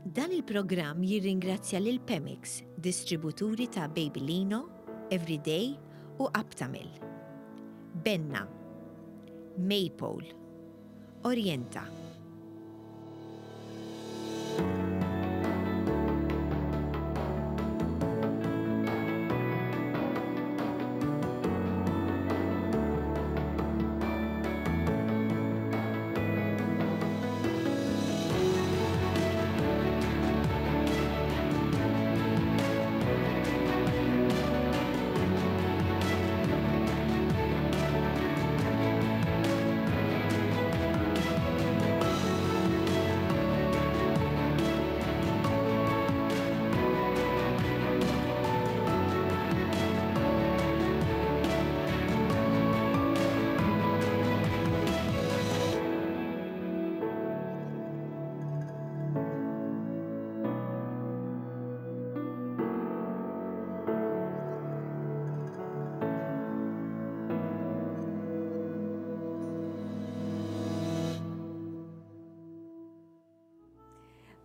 Dan il-programm jirringrazzja lil Pemix, distributuri ta' Babylino, Everyday u Aptamil. Benna, Maypole, Orienta.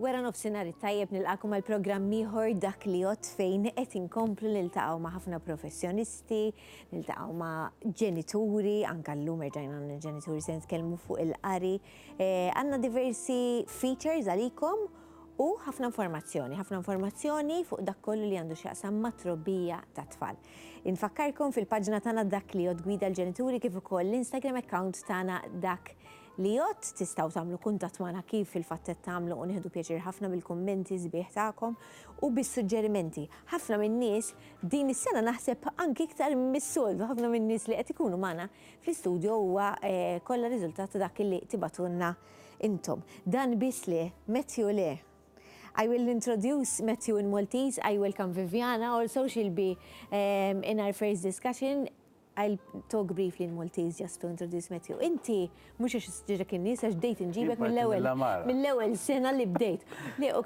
Wara nofsinhar tajjeb nilqakom għal programm ieħor Dak Li Jgħodd fejn qed inkomplu niltaqgħu ma' ħafna professjonisti, niltaqgħu ma' ġenituri, anke llum erġajna għandna ġenituri se nitkellmu fuq il-qari. Għandna diversi features għalikom u ħafna informazzjoni fuq dak kollu li għandu x'jaqsam ma' trobbija ta' tfal. Infakkarkom fil-paġna tagħna Dak Li Jgħodd gwida l-ġenituri kif ukoll l-Instagram account tagħna Dak Li Jgħodd tistgħu tagħmlu kuntatt magħna kif fil-fattet tagħmlu u nieħdu pjaċir ħafna bil-kummenti sbieħ tagħkom u bis-suġġerimenti. Ħafna min-nies din is-sena naħseb anke iktar mis-soltu, ħafna min-nies li qed ikunu magħna fl-istudju huwa kollha riżultat dak li tibatulna intom. Dan biss li Matthew le. I will introduce Matthew in Maltese. I welcome Viviana. Also, she'll be in our first discussion. I'll talk briefly in Maltese just to introduce Matthew. Inti, mux għax s-ġirek n-nis, għax bdejt nġibek mill-ewel sena li bdejt. Li, u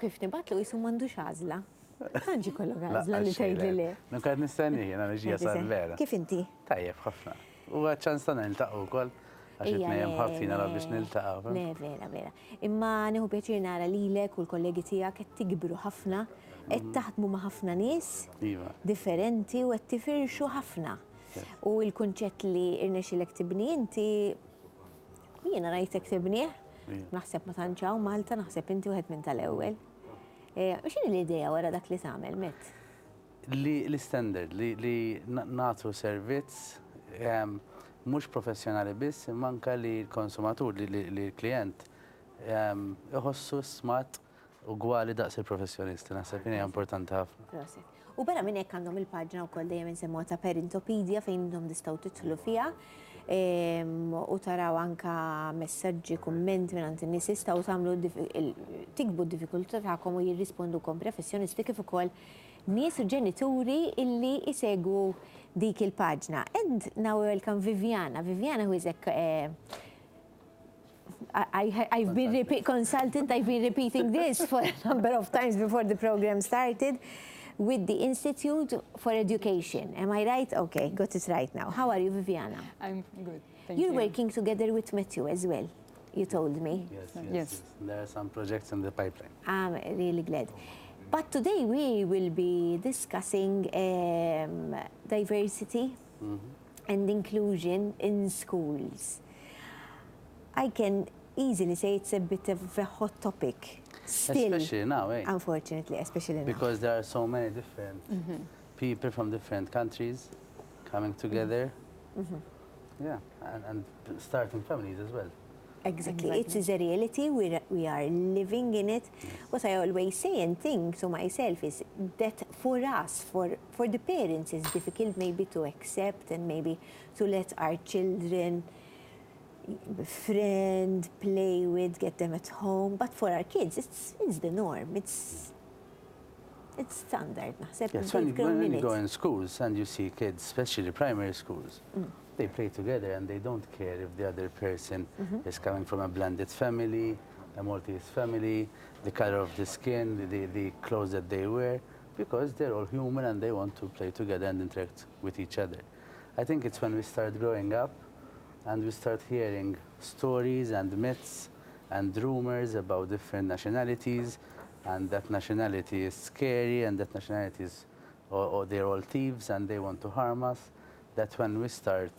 kif nibatlu jisum mandu xazla. Għanġi kollu għazla li tajdli li. Nukat nistenni, jena nġija sal-vera. Kif inti? Tajjeb, ħafna. U għadċan stana niltaqu kol, għax itnejem ħafina la biex niltaqu. Le, vera. Imma neħu pjaċir nara lilek u l-kollegi tijak qed tikbru ħafna, qed taħdmu ma' ħafna nies differenti u qed tifirxu ħafna. U il-kunċett li irnexilek tibni inti, jiena rajtek tibni, naħseb ma tanċaw Malta, naħseb inti wieħed minn tal-ewwel. X'inhi l-idea wara dak li tagħmel Met? L-standard li nagħtu servizz mhux professjonali biss, imma anke li l-konsumatur, li l-klijent iħossu smart ugwali daqs il-professjonisti, naħseb hija importanti ħafna. U barra minn hekk għandhom il-paġna wkoll dejjem insemmuha ta' Parentopedia fejn intom tistgħu tidħlu fiha u taraw anke messaġġi, kummenti minn in-nies jistgħu tagħmlu tikbu d-diffikultà tagħkom u jirrispondukom professjonisti kif ukoll nies u ġenituri illi jsegwu dik il-paġna. And now welcome Viviana. Viviana who is I've been consultant, I've been repeating this for a number of times before the program started. With the Institute for Education. Am I right? Okay, got it right now. How are you, Viviana? I'm good, thank you. You're working together with Matthew as well, you told me. Yes. There are some projects in the pipeline. I'm really glad. But today we will be discussing diversity and inclusion in schools. I can easily say it's a bit of a hot topic. Still, especially now, unfortunately, especially now. Because there are so many different people from different countries coming together. Yeah, and starting families as well. Exactly. It is a reality. We are living in it. What I always say and think to myself is that for us, for the parents, it's difficult maybe to accept and maybe to let our children friend, play with, get them at home. But for our kids, it's the norm. It's standard. Yes, when you go in schools and you see kids, especially primary schools, they play together and they don't care if the other person is coming from a blended family, a Maltese family, the color of the skin, the clothes that they wear, because they're all human and they want to play together and interact with each other. I think it's when we start growing up and we start hearing stories and myths and rumors about different nationalities and that nationality is scary, and that nationality is, or they're all thieves and they want to harm us, that's when we start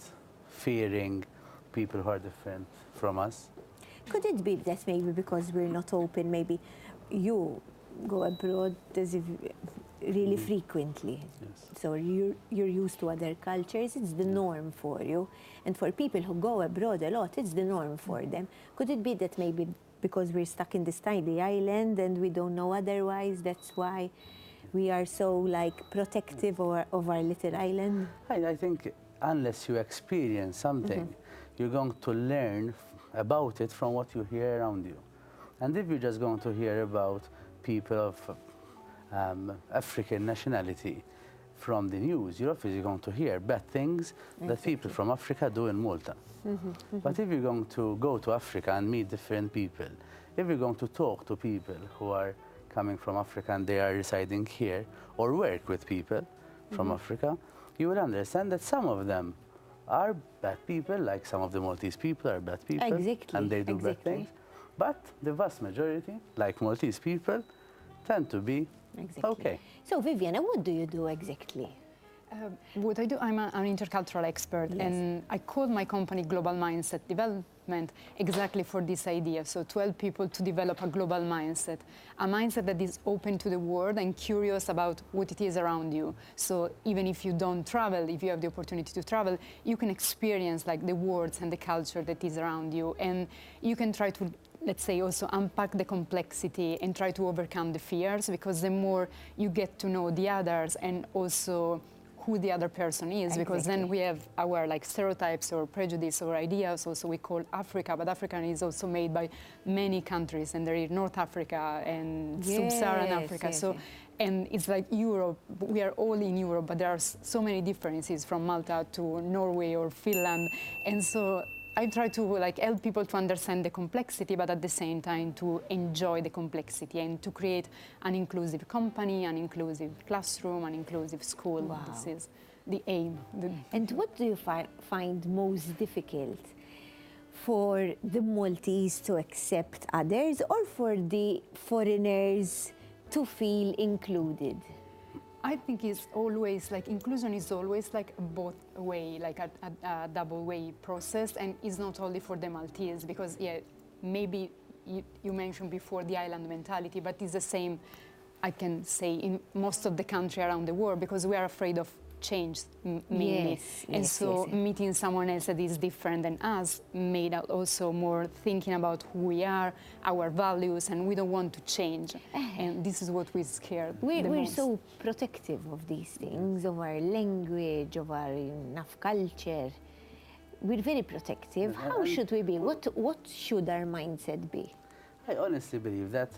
fearing people who are different from us. Could it be that maybe because we're not open, maybe you go abroad as if really frequently? Yes. So you're used to other cultures, it's the norm for you. And for people who go abroad a lot, it's the norm for them. Could it be that maybe because we're stuck in this tiny island and we don't know otherwise, that's why we are so like protective of our little island? I think unless you experience something, you're going to learn about it from what you hear around you. And if you're just going to hear about people of African nationality from the news, you're obviously going to hear bad things that people from Africa do in Malta. But if you're going to go to Africa and meet different people, if you're going to talk to people who are coming from Africa and they are residing here, or work with people from Africa, you will understand that some of them are bad people, like some of the Maltese people are bad people, and they do bad things. But the vast majority, like Maltese people, tend to be okay. So Viviana, what do you do exactly? What I do, I'm an intercultural expert, and I call my company Global Mindset Development exactly for this idea. So to help people to develop a global mindset, a mindset that is open to the world and curious about what it is around you. So even if you don't travel, if you have the opportunity to travel, you can experience like the words and the culture that is around you, and you can try to, let's say, also unpack the complexity and try to overcome the fears, because the more you get to know the others and also who the other person is, because then we have our like stereotypes or prejudice or ideas also we call Africa, but Africa is also made by many countries, and there is North Africa and Sub-Saharan Africa. And it's like Europe, we are all in Europe, but there are so many differences from Malta to Norway or Finland. And so I try to like help people to understand the complexity, but at the same time to enjoy the complexity and to create an inclusive company, an inclusive classroom, an inclusive school. Wow. This is the aim. And what do you find most difficult for the Maltese to accept others, or for the foreigners to feel included? I think it's always like inclusion is always like both way, like a double way process, and it's not only for the Maltese, because maybe you mentioned before the island mentality, but it's the same, I can say, in most of the country around the world, because we are afraid of change mainly. Meeting someone else that is different than us made us also more thinking about who we are, our values, and we don't want to change. And this is what we're scared. We're so protective of these things, of our language, of our enough culture. We're very protective. How should we be? What should our mindset be? I honestly believe that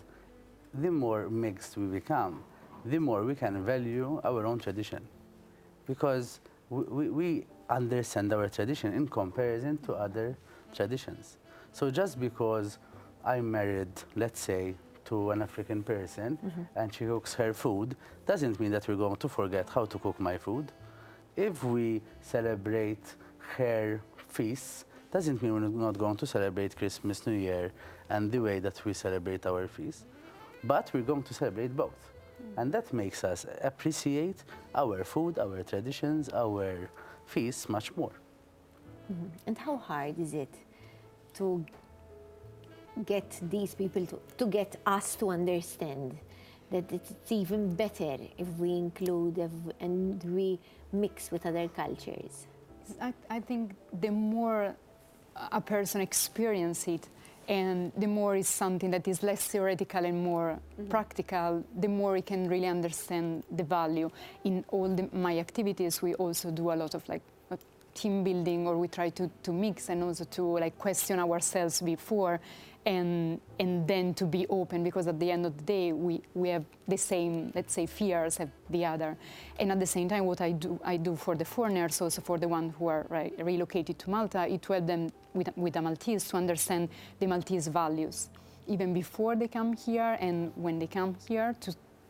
the more mixed we become, the more we can value our own tradition. Because we understand our tradition in comparison to other traditions. So just because I'm married, let's say, to an African person and she cooks her food, doesn't mean that we're going to forget how to cook my food. If we celebrate her feasts, doesn't mean we're not going to celebrate Christmas, New Year, and the way that we celebrate our feasts. But we're going to celebrate both. And that makes us appreciate our food, our traditions, our feasts much more. And how hard is it to get these people, to get us to understand that it's even better if we include and we mix with other cultures? I think the more a person experiences it, and the more it's something that is less theoretical and more practical, the more we can really understand the value. In all my activities, we also do a lot of like team building, or we try to mix and also to like question ourselves before, and then to be open, because at the end of the day we have the same, let's say, fears as the other. And at the same time, what I do for the foreigners, also for the ones who are relocated to Malta, is to help them with the Maltese to understand the Maltese values, even before they come here and when they come here,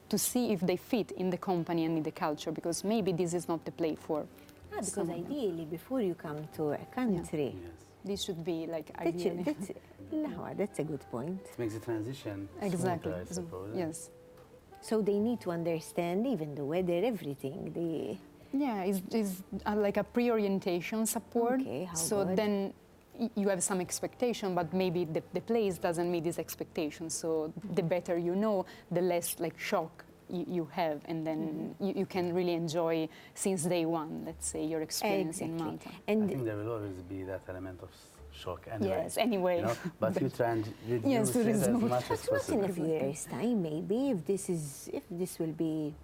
to see if they fit in the company and in the culture, because maybe this is not the place for. Because ideally, before you come to a country, this should be like ideally. That's a good point. It makes the transition Exactly. smoother, I suppose. Yes. So they need to understand even the weather, everything. Yeah, it's like a pre-orientation support. Okay, how so good. then you have some expectation, but maybe the place doesn't meet these expectations. So the better you know, the less like shock you have, and then you can really enjoy since day one, let's say, your experience in Malta. I think there will always be that element of shock anyway. Yes, anyway. You know? But you try and reduce Yes, to it as reduce. much as But not in possible. a few years' time, maybe, if this will be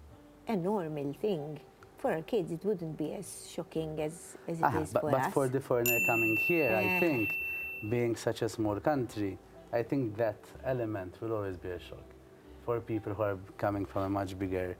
a normal thing. For our kids, it wouldn't be as shocking as it is for but us. for the foreigner coming here, I Yeah. think, being such a small country, I think that element will always be a shock. For people who are coming from a much bigger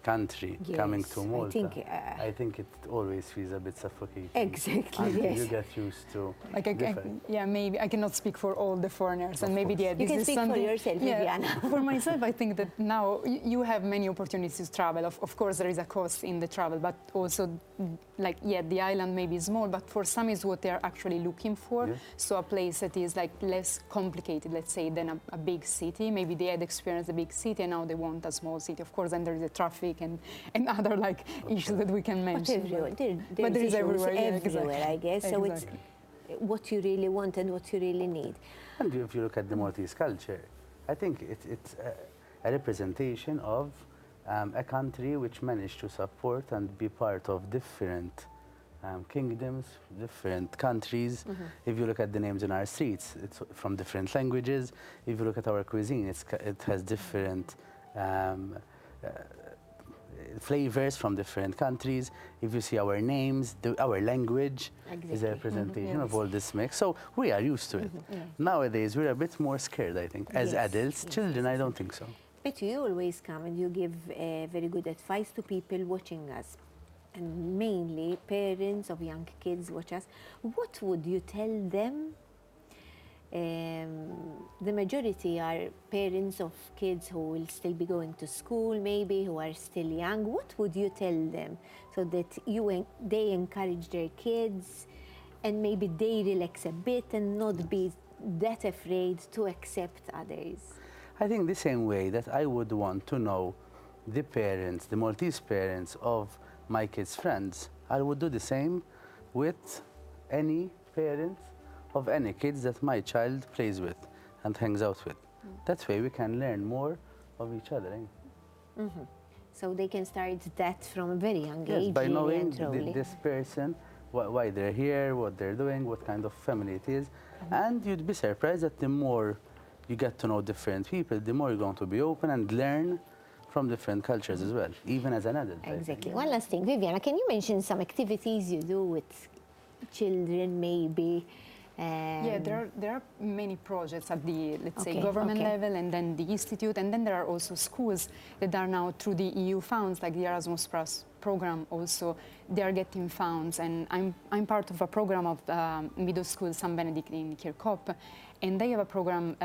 country, coming to Yes, Malta, I think it always feels a bit suffocating. Exactly, Until yes. you get used to different. Yeah, maybe I cannot speak for all the foreigners, and maybe course. this You can is speak for something. yourself, yeah, Viviana. for myself, I think that now you have many opportunities to travel. Of course, there is a cost in the travel, but also, like, the island may be small, but for some is what they are actually looking for. Yes. So a place that is like less complicated, let's say, than a big city. Maybe they had experienced a big city, and now they want a small city. Of course, then there is the traffic and other like issues that we can But mention. everywhere, But there is issues everywhere, yeah, everywhere, exactly. I guess. So Exactly. it's what you really want and what you really need. And if you look at the Maltese culture, I think it's a representation of a country which managed to support and be part of different kingdoms, different countries. If you look at the names in our streets, it's from different languages. If you look at our cuisine, it has different flavors from different countries. If you see our names, our language is a Exactly. representation of all this mix. So we are used to it. Nowadays, we're a bit more scared, I think. As Yes, adults, yes, children, I don't think so. But you always come and you give very good advice to people watching us, and mainly parents of young kids watch us. What would you tell them? The majority are parents of kids who will still be going to school, maybe, who are still young. What would you tell them so that they encourage their kids and maybe they relax a bit and not be that afraid to accept others? I think the same way that I would want to know the parents, the Maltese parents of my kids' friends, I would do the same with any parents of any kids that my child plays with and hangs out with. That way we can learn more of each other. So they can start that from a very young Yes, age. by really knowing and truly. this person, why they're here, what they're doing, what kind of family it is. And you'd be surprised that the more you get to know different people, the more you're going to be open and learn from different cultures as well, even as an adult. I think. Exactly. One last thing, Viviana, can you mention some activities you do with children, maybe? Yeah, there are many projects at the, let's say, Okay, government okay. level, and then the institute, and then there are also schools that are now through the EU funds, like the Erasmus Plus program also, they are getting funds, and I'm part of a program of middle school San Benedict in Kirkop, and they have a program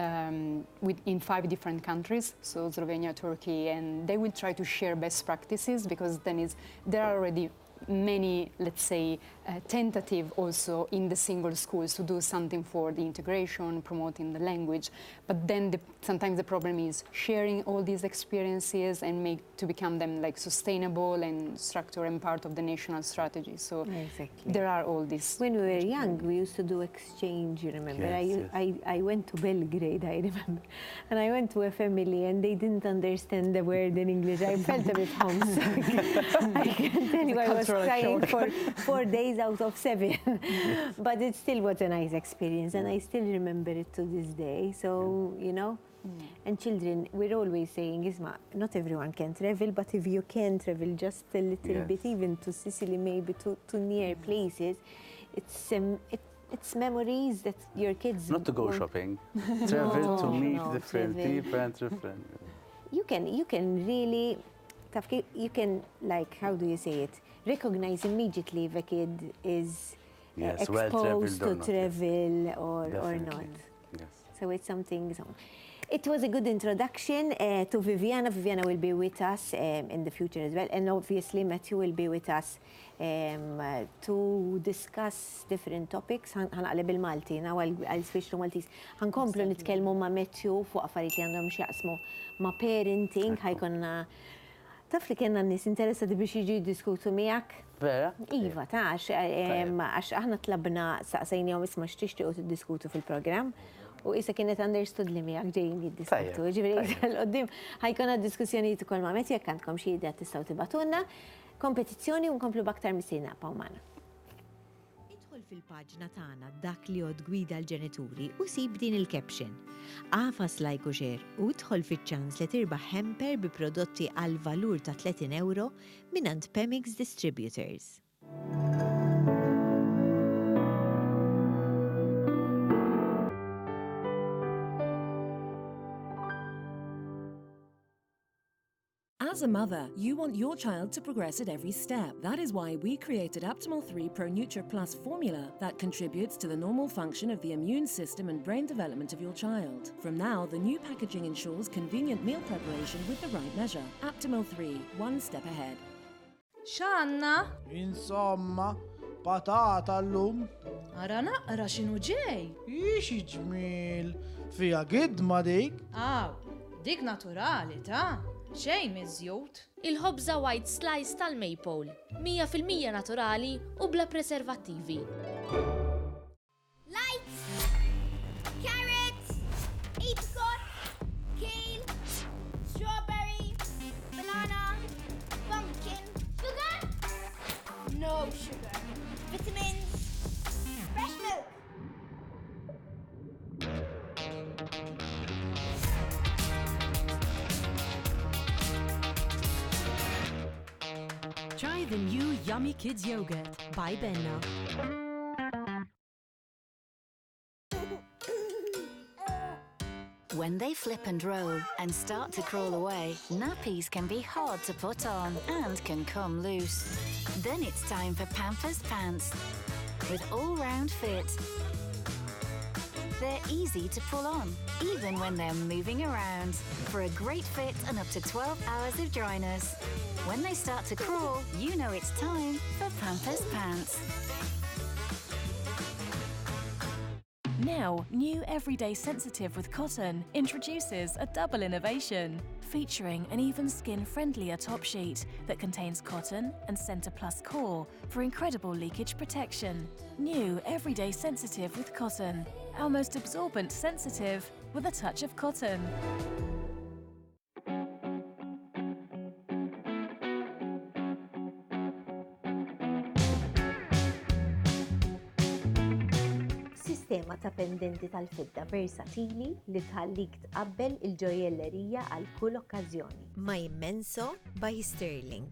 in 5 different countries, so Slovenia, Turkey, and they will try to share best practices, because then there are already many, let's say, tentative also in the single schools to do something for the integration, promoting the language. But then sometimes the problem is sharing all these experiences and to become them like sustainable and structured and part of the national strategy. So Exactly. there are all these. When we were young, we used to do exchange, you remember? Yes, I went to Belgrade, I remember. And I went to a family and they didn't understand the word in English. I felt a bit homesick. I can tell you, I was crying for 4 days out of 7. But it still was a nice experience and I still remember it to this day. So, you know, and children, we're always saying, Isma, not everyone can travel, but if you can travel just a little bit, even to Sicily, maybe to near places, it's memories that your kids Not to go won't- shopping, travel to meet no, different travel. people and different. You can really, you can, like, how do you say it, recognize immediately if a kid is Yes, exposed well-traveled to or not, yes. travel or Definitely. not. Yes. So it's something. It was a good introduction to Viviana. Viviana will be with us in the future as well. And obviously, Matthew will be with us to discuss different topics. Ħanqaleb il-Malti, I'll switch to Maltese. Ħankomplu nitkellmu ma' Matthew fuq affarijiet li għandhom x'jaqsmu ma' parenting. Ħajkonna taf li kienna n-nies interessati biex jiġu jiddiskutu miegħek. Vera? Iva, għax aħna tlabna saqsejnihom isma' x'tixtiequ tiddiskutu fil-programm. U issa kienet understood li miegħek ġejjin jiddiskutu. Ġifieri l-qoddim ħajkonna diskussjonijiet ukoll ma' Matthew jekk għandkom xi idea tistgħu tibatulna. Kompetizzjoni u nkomplu b'aktar mistiedna pawmana. Idħol fil-paġna tagħna Dak Li Jgħodd gwida l-ġenituri u sib din il-caption. Għafas like u share u dħol fiċ-ċans li tirbaħ hamper bi prodotti għal valur ta' €30 minant Pemix Distributors. As a mother, you want your child to progress at every step. That is why we created Aptimal 3 Pro Nutra Plus formula that contributes to the normal function of the immune system and brain development of your child. From now, the new packaging ensures convenient meal preparation with the right measure. Aptimal 3, one step ahead. X'għandna? Insomma, patata llum. Ara naqra x'inhu ġej. Ixi ġmiel. Fija gidma dik. Dik naturali ta' xejn miżjud. Il-ħobża white slice tal-maple, 100% naturali u bla preservattivi. Lights, carrots, apricot, kale, strawberry, banana, pumpkin. Sugar? No sugar. Vitamins, fresh milk. Try the new Yummy Kids Yogurt by Benna. When they flip and roll and start to crawl away, nappies can be hard to put on and can come loose. Then it's time for Pampers Pants. With all-round fit, they're easy to pull on, even when they're moving around, for a great fit and up to 12 hours of dryness. When they start to crawl, you know it's time for Pampers Pants. Now, new Everyday Sensitive with Cotton introduces a double innovation, featuring an even skin-friendlier top sheet that contains cotton and Centre Plus core for incredible leakage protection. New Everyday Sensitive with Cotton, our most absorbent sensitive with a touch of cotton. Sistema ta' pendenti tal-fidda versatili li tħallik tqabbel il-ġojellerija għal kull okkażjoni. Ma' Immenso by Sterling.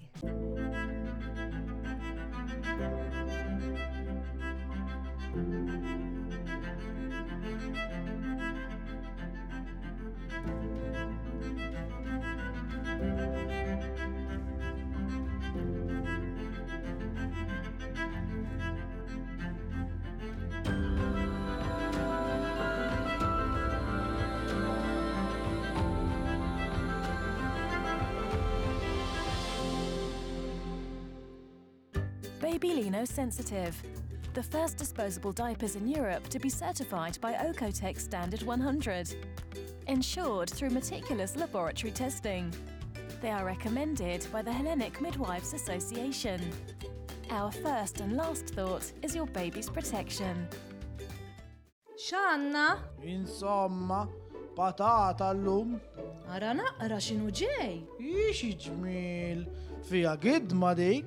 Baby Lino Sensitive, the first disposable diapers in Europe to be certified by Okotex Standard 100. Ensured through meticulous laboratory testing. They are recommended by the Hellenic Midwives Association. Our first and last thought is your baby's protection. X'għandna? Insomma, patata llum. Ara naqra x'inhu ġej. Ixi ġmiel. Fija gidma dik.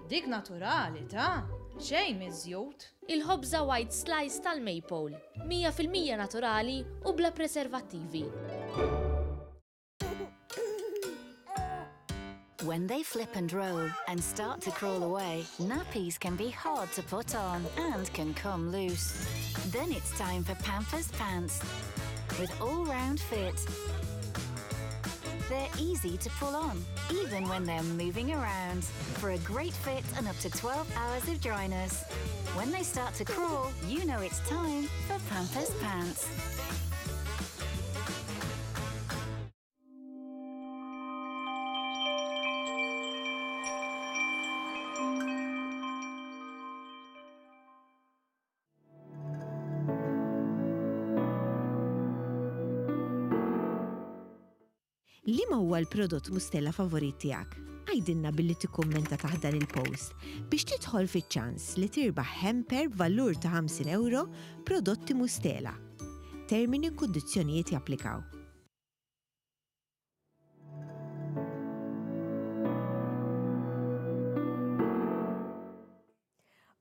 Dik naturali ta' xejn miżjud. Il-ħobża white slice tal-maple, 100% naturali u bla preservattivi. When they flip and roll and start to crawl away, nappies can be hard to put on and can come loose. Then it's time for Pampers Pants. With all-round fit, they're easy to pull on, even when they're moving around, for a great fit and up to 12 hours of dryness. When they start to crawl, you know it's time for Pampers Pants. Liema huwa l-prodott mustella favorit tiegħek? Għajdilna billi tikkummenta taħt dan il-post biex tidħol fiċ-ċans li tirbaħ hamper b'valur ta' 50 euro prodotti mustela. Termini u kundizzjonijiet japplikaw.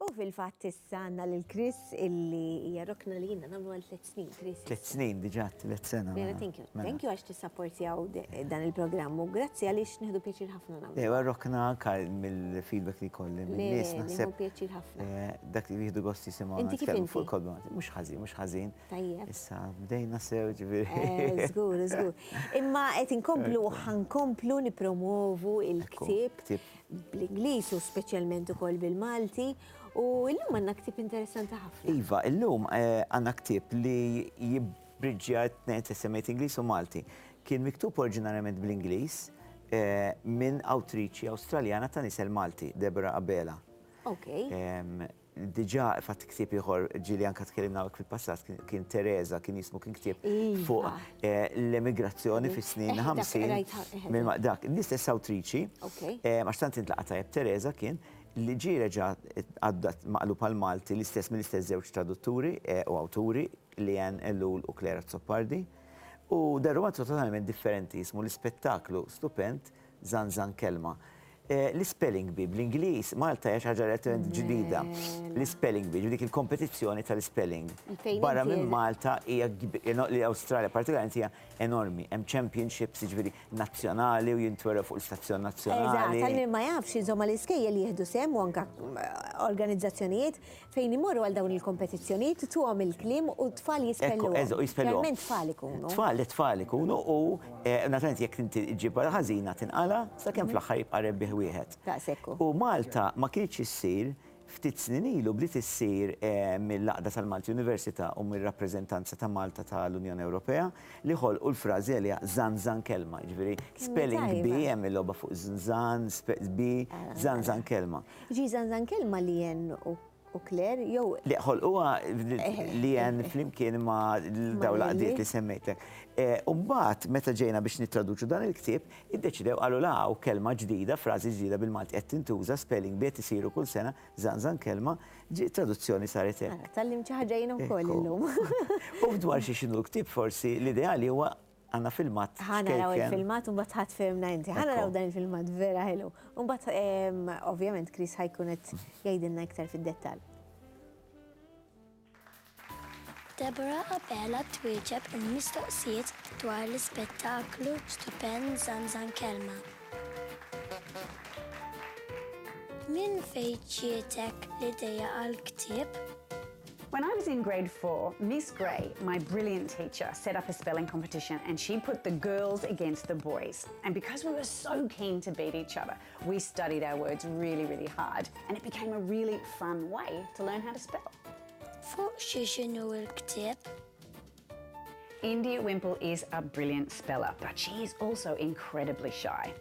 U fil-fatt issa għandna lil Chris illi jarrokna li jina nagħmlu għal 3 snin, Chris. 3 snin diġà 3 sena. Thank you. Thank you għax tissapportjaw dan il-programm u grazzi għaliex nieħdu pjaċir ħafna nagħmlu. Warrokna anke mill-feedback li kolli mill-nies naħseb. Pjaċir ħafna. Dak li jieħdu gost jisimgħu Inti kif inti? fuq il-kodba. Mhux ħażin. Tajjeb. Issa bdejna sew ġifieri. Żgur. Imma qed inkomplu ħankomplu nippromovu il-ktieb bl-Ingliż u speċjalment ukoll bil-Malti. U illum għandna ktieb interessanti ħafna. Iva, illum għandna ktieb li jibbriġġja t-tnejn semmejt Ingliż u Malti. Kien miktub oriġinarjament bl-Ingliż minn awtriċi Awstraljana ta' nisel Malti, Deborah Abela. Okay. Diġà fatt ktieb ieħor ġieli anke tkellimna fil-passat kien Teresa, kien jismu kien ktieb fuq l-emigrazzjoni fis-snin 50. Dak, l-istess awtriċi, għax tant intlaqa' tajjeb Teresa kien li ġie reġa' għaddat maqlub għal Malti l-istess mill-istess żewġ tradutturi u awturi li Ann Ellul u Clara Zoppardi. U dar roman totalment differenti jismu l-ispettaklu stupend Zanzan Kelma. L-spelling bee bl-Ingliż Malta hija xi ħaġa relativament ġdida. L-spelling bee, dik il-kompetizzjoni tal-spelling. Barra minn Malta hija li Awstralja partikolarment hija enormi. Hemm championships jiġifieri nazzjonali u jintwerew fuq l-istazzjon nazzjonali. Eżatt, ma jafx iżomma l-iskejjel jieħdu sehem u anke organizzazzjonijiet fejn imorru għal dawn il-kompetizzjonijiet tuhom il-kliem u tfal jispelluhom. Realment tfal ikunu. Tfal ikunu u naturalment jekk inti ġibha ħażina tinqala sakemm fl-aħħar jibqa' rebbieħ wieħed. U Malta ma kienx issir ftit snin ilu bdiet issir mill-laqda tal-Malti Università u mir-rappreżentanza ta' Malta tal-Unjoni Ewropea li ħolqu l-frażi li Zanzan Kelma, jiġifieri spelling bee hemm il-logħba fuq Zanzan, bee Zanzan Kelma. Zanzan Kelma li jen u Claire jew. Li ħolquha li jen flimkien ma' dawn laqdiet li semmejtek. U mbagħad meta ġejna biex nittraduċu dan il-ktieb, iddeċidew qalu laqgħu kelma ġdida, frażi ġdida bil-Malti qed tintuża spelling bee isiru kull sena Zanzan Kelma, traduzzjoni saret hekk. Tallim xi ħaġa jiena wkoll illum. U dwar xi x'inhu l-ktieb forsi l-ideali huwa għandna filmat. Ħanaraw il-filmat u mbagħad ħadd fehmna inti. Ħanaraw dan il-filmat vera ħelu. U mbagħad ovvjament Chris ħajkun qed jgħidilna iktar fid-dettall. Deborah Abela twieġeb il-mistoqsijiet dwar l-ispettaklu stupend Zanzan Kelma. Min fejn ġietek l-idea għall-ktieb? When I was in grade 4, Miss Gray, my brilliant teacher, set up a spelling competition and she put the girls against the boys. And because we were so keen to beat each other, we studied our words really, really hard and it became a really fun way to learn how to spell. Fuq x'inhu l-ktieb? India Wimple is a brilliant speller, but she is also incredibly shy.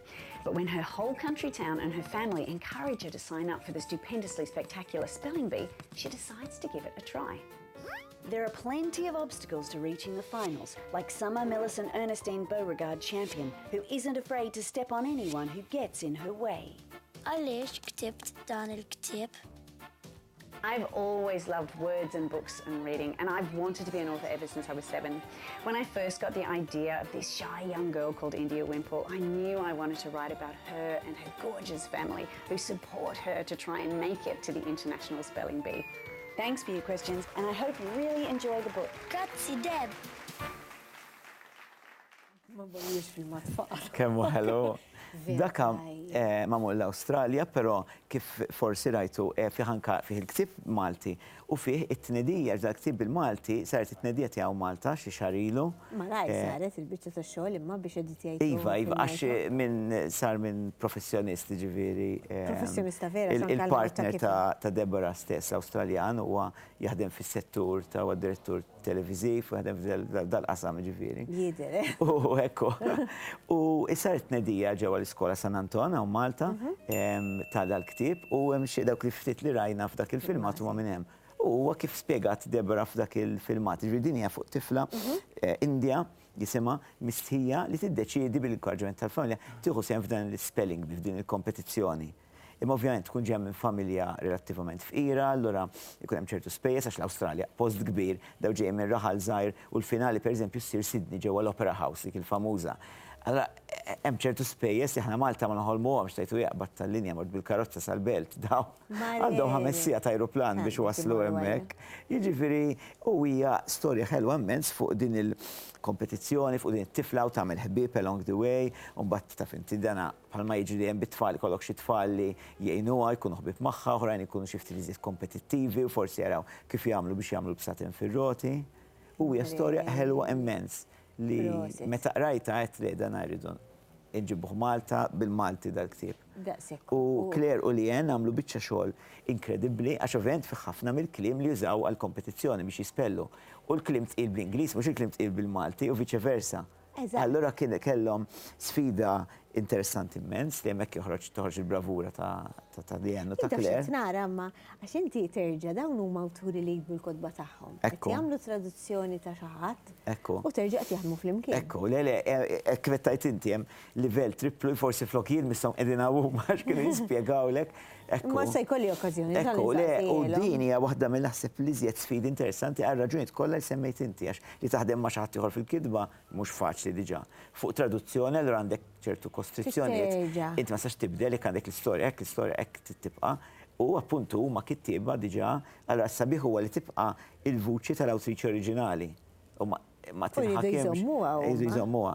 But when her whole country town and her family encourage her to sign up for the stupendously spectacular spelling bee, she decides to give it a try. There are plenty of obstacles to reaching the finals, like Summer Millicent Ernestine Beauregard champion, who isn't afraid to step on anyone who gets in her way. Għaliex ktibt dan il-ktieb? I've always loved words and books and reading, and I've wanted to be an author ever since I was 7. When I first got the idea of this shy young girl called India Wimple, I knew I wanted to write about her and her gorgeous family who support her to try and make it to the International Spelling Bee. Thanks for your questions, and I hope you really enjoy the book. Grazzi, Deb. Kemmu hello. Daka mamul l-Awstralja, però kif forsi rajtu fih il-ktib Malti u fih it-tnedija dal-ktib bil-Malti saret it-tnedija tiegħu Malta xi xahar ilu. Ma rajt saret il-biċċa tax-xogħol imma biex editjajtu. Iva, għax sar minn professjonisti ġifieri. Professjonista vera. Il-partner ta' Deborah stess Awstraljan huwa jaħdem fis-settur ta' direttur televiżiv u jaħdem dal-qasam ġifieri. Jidher. U ekku. U saret it-tnedija ġewwa l-Iskola San Anton u Malta ta' dal-ktib u hemm xi dawk li ftit li rajna f'dak il-filmat huma minn hemm. U kif spjegat Deborah f'dak il-filmat, ġifieri din hija fuq tifla Indja jisimha mistħija li tiddeċiedi bil-inkoraġġiment tal-familja tieħu sehem f'dan l-spelling bee f'din il-kompetizzjoni. Imma ovvjament tkun ġemm minn familja relattivament fqira, allura jkun hemm ċertu spejjeż għax l-Awstralja post kbir, daw ġejjin minn raħal żgħir u l-finali pereżempju ssir Sydney ġewwa l-Opera House dik il-famuża. Allora, hemm ċertu spejjeż li aħna Malta ma naħolmuhomx tajtu jaqbad tal-linja mort bil-karozza sal-belt daw. Għandhom 5 sigħat ajruplan biex waslu hemmhekk. Jiġifieri hija storja ħelwa immens fuq din il-kompetizzjoni, fuq din it-tifla u tagħmel ħbieb along the way, u mbagħad taf inti dana bħalma jiġri hemm bit-tfal ikollok xi tfal li jgħinuha jkunu ħbieb magħha, oħrajn ikunu xi ftit iżjed kompetittivi u forsi jaraw kif jagħmlu biex jagħmlu bsatin fir-roti. U hija storja ħelwa immens li meta qrajta qed li dan rridu inġibuh Malta bil-Malti dal-ktieb. U Claire u Lien għamlu biċċa xogħol inkredibbli għax ovvjament fi ħafna mill-kliem li jużaw għall-kompetizzjoni biex jispellu. U l-kliem tqil bl-Ingliż mhux il-kliem tqil bil-Malti u viċeversa. Allura kien kellhom sfida interessanti immens li hemmhekk toħroġ il-bravura ta' Lien u ta' Claire. Inti nara ma għax inti terġa' dawn huma awturi li jgħidu l-kodba tagħhom. Qed jagħmlu traduzzjoni ta' xi ħadd u terġa' qed jaħdmu flimkien. Ekku, kif qed tajt inti hemm livell triplu forsi flok jien misshom qegħdin hawn għax kienu jispjegawlek. Ma se jkolli okkażjoni. Ekku, u din hija waħda mill-naħseb li żjed sfidi interessanti għal raġunijiet kollha li semmejt inti għax li taħdem ma' xi ħadd ieħor fil-kitba mhux faċli diġà. Fuq traduzzjoni allura għandek ċertu kostrizzjonijiet. Inti ma sax tibdel jekk għandek l-istorja hekk tibqa' u appuntu huma kittieba diġà allura sabiħ huwa li tibqa' il-vuċi tal-awtriċi oriġinali. Ma tinħakemx. Jżommuha.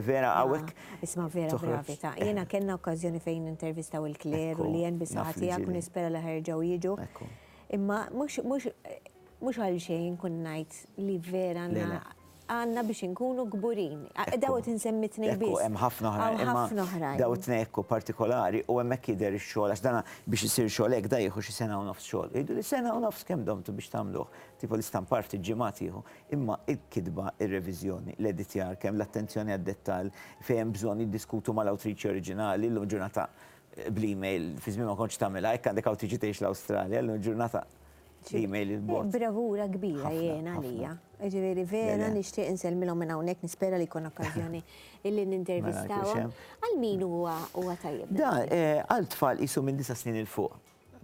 Vera hawnhekk. Isma' vera bravita. Jiena kellna okkażjoni fejn intervistaw il-Claire u Lien bis-saħħa tiegħek u nispera li ħerġgħu jiġu. Imma mhux għal xejn kun ngħid li vera għandna biex inkunu gburin. Dawt insemmi tnejn biss. Hemm ħafna oħrajn. Daw tnejn partikolari u hemmhekk jidher ix-xogħol għax dana biex isir xogħol hekk da jieħu xi sena u nofs xogħol. Jgħidu li sena u nofs kemm domtu biex tagħmluh. Tipo l-istampar ftit ġimgħat jieħu. Imma il-kitba, ir-reviżjoni, l-editjar, kemm l-attenzjoni għad-dettall fejn hemm bżonn jiddiskutu mal-awtriċi oriġinali llum ġurnata bl-email fi żmien ma kontx tagħmilha hekk għandek awtriċi tgħix l-Awstralja llum ġurnata l-email il-bot. Bravura kbira jiena għalija. Ġifieri vera nixtieq insellmilhom minn hawnhekk nispera li jkun okkażjoni illi nintervistawhom. Għal min huwa tajjeb? Dan għal tfal qisu minn 9 snin il fuq.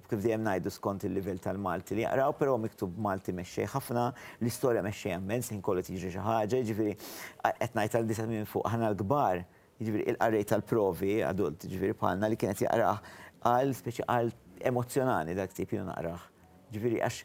Kif dejjem ngħidu skont il-livell tal-Malti li jaqraw, però miktub Malti mexxej ħafna, l-istorja mexxej immens, ħin kollu tiġri xi ħaġa, jiġifieri qed ngħid għal 9 snin fuq ħana l-kbar, jiġifieri il-qarrej tal-provi adult, jiġifieri bħalna li kienet jaqrah għal speċi għal emozzjonali dak tip jienu naqrah. Ġifieri għax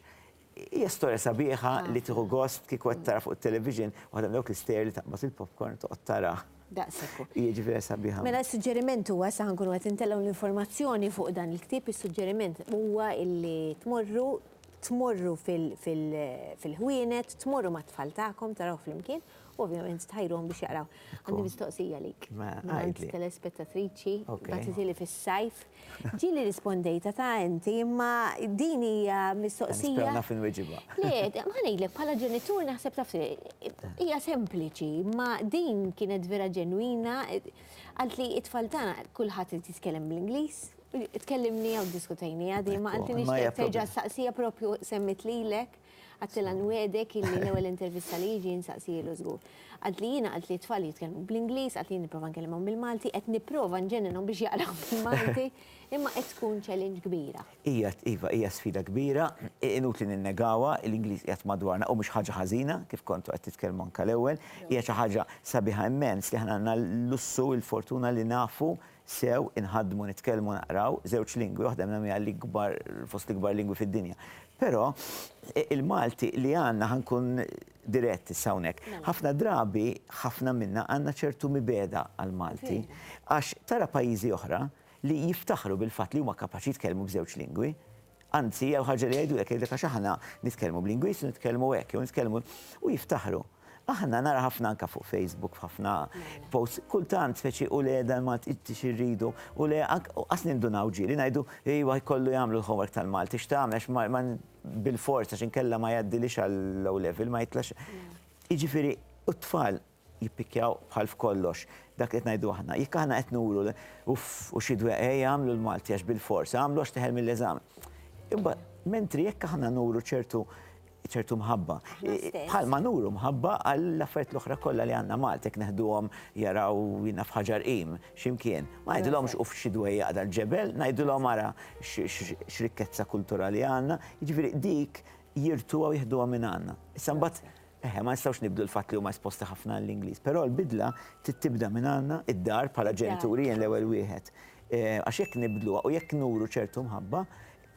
hija storja sabiħa li tieħu gost kieku qed tara fuq it-television waħda minn dawk l-ister li taqbad il-popcorn toqgħod tara. Daqshekk. Jiġifieri sabiħa. Mela s-suġġeriment huwa sa nkunu qed intellgħu l-informazzjoni fuq dan il-ktieb, is-suġġeriment huwa illi tmorru fil-ħwienet, tmorru mat-tfal tagħkom taraw flimkien, ovvjament tħajruhom biex jaqraw. Għandi mistoqsija lik. Għandi telespettatriċi, batitili fis-sajf. Ġieli rispondejta ta' inti, imma din hija mistoqsija. Nispera naf inweġibha. Le, ma ngħidlek bħala ġenitur naħseb taf hija sempliċi, ma din kienet vera ġenwina. Għalt li it-tfal tagħna kulħadd jitkellem bl-Ingliż. Tkellimni u diskutejni għadi, ma għalti nixtieq terġa' saqsija propju semmit lilek. Għattila nwedek illi l-ewwel intervista li jiġi nsaqsijielu żgur. Għad li jiena għad li t-tfal jitkellmu bl-Ingliż, għad li nipprova nkellimhom bil-Malti, qed nipprova nġenninhom biex jaqraw bil-Malti, imma qed tkun challenge kbira. Hija sfida kbira, inutli ninnegawha, l-Ingliż qiegħed madwarna u mhux ħaġa ħażina kif kontu qed titkellmu anke l-ewwel, hija xi ħaġa sabiħa immens li aħna għandna l-lussu il-fortuna li nafu sew inħadmu nitkellmu naqraw żewġ lingwi, waħda minnhom hija l-ikbar fost l-ikbar lingwi fid-dinja. Però il-Malti li għandna ħankun diretti hawnhekk. Ħafna drabi, ħafna minna għandna ċertu mibeda għal-Malti għax tara pajjiżi oħra li jiftaħru bil-fatt li huma kapaċi jitkellmu b'żewġ lingwi. Anzi, jew ħaġa li jgħidu jgħidlek għax aħna nitkellmu bl-Ingliż u nitkellmu hekk, jew nitkellmu u jiftaħru. Aħna nara ħafna anka fuq Facebook, ħafna post, kultant speċi u le dan Malti xirridu u le qas nindunaw ġieli ngħidu ejwa jkollu jagħmlu l-homework tal-Malti x'tagħmel bil-forza x'in kella ma jgħaddilix għall-low level ma jitlax. Jiġifieri u t-tfal jippikjaw bħal f'kollox dak qed ngħidu aħna. Jekk aħna qed nuru uff u xi jagħmlu l-Malti għax bil-forza, għamlu għax teħel mill-eżami. Imma mentri jekk aħna nuru ċertu ċertu mħabba. Bħalma nuru mħabba għall-affarijiet l-oħra kollha li għandna Malta, jekk neħduhom jaraw jina f'ħaġar qim x'imkien. Ma ngħidulhomx uf xi dwejjaq dal-ġebel, ngħidulhom ara x'rikkezza kulturali għandna, jiġifieri dik jirtuha u jieħduha minn għandna. Issa mbagħad ma nistgħux nibdu l-fatt li huma esposti ħafna l-Ingliż, però l-bidla tibda minn għandna id-dar bħala ġenituri jien l-ewwel wieħed. Għax jekk nibdluha u jekk nuru ċertu mħabba,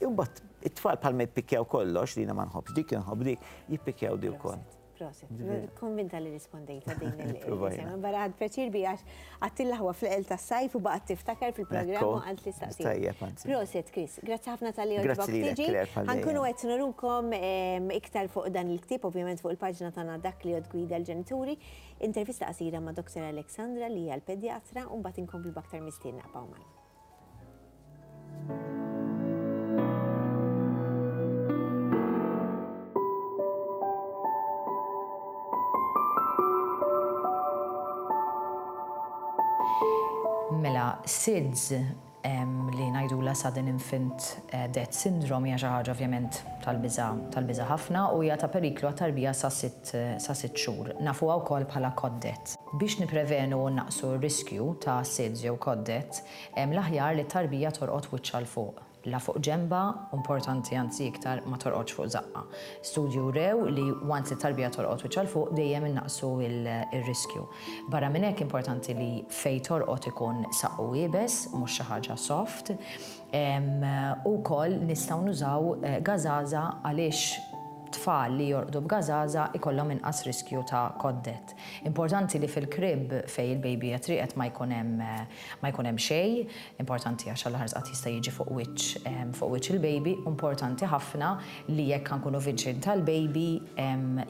imbagħad it-tfal bħalma jippikjaw kollox li jiena ma nħobbx dik inħobb dik, jippikjaw di wkoll. Proset, konvinta li rispondejta din il-sema. Barra għad preċir bi għax għattilla huwa fl-qel tas-sajf u baqgħet tiftakar fil-programm u għad l-istaqsija. Proset, Chris, grazzi ħafna tal-li għoġbok tiġi. Ħankunu qed nurukom iktar fuq dan il-ktib, ovvjament fuq il-paġna tagħna Dak Li Jgħodd gwida l-ġenituri, intervista qasira ma' Dr. Alexandra li hija l-pedjatra u mbagħad inkomplu b'aktar mistiedna Pawman. Mela, SIDS li ngħidula sudden infant death syndrome hija xi ħaġa ovvjament tal-biża' ħafna u hija ta' periklu għat-tarbija sa' 6 xhur. Nafuha wkoll bħala cod-death. Biex nipprevenu u naqsu r-riskju ta' SIDS jew cod-death, hemm l-aħjar li t-tarbija torqod wiċċha l fuq. La fuq ġemba, importanti anzi iktar ma torqodx fuq zaqqa. Studju rew li once it-tarbija torqod wiċċha l fuq dejjem innaqsu il-riskju. Barra minn hekk importanti li fejn torqod ikun saqqu wiebes, mhux xi ħaġa soft. U wkoll nistgħu nużaw gażaża għaliex tfal li jorqdu b'gażaża ikollhom inqas riskju ta' cod-death. Importanti li fil-krib fejn il-baby qed rieqed ma jkun hemm xejn, importanti għax l-ħarsqat jista' jiġi fuq wiċċ il-baby, importanti ħafna li jekk nkunu viċin tal-baby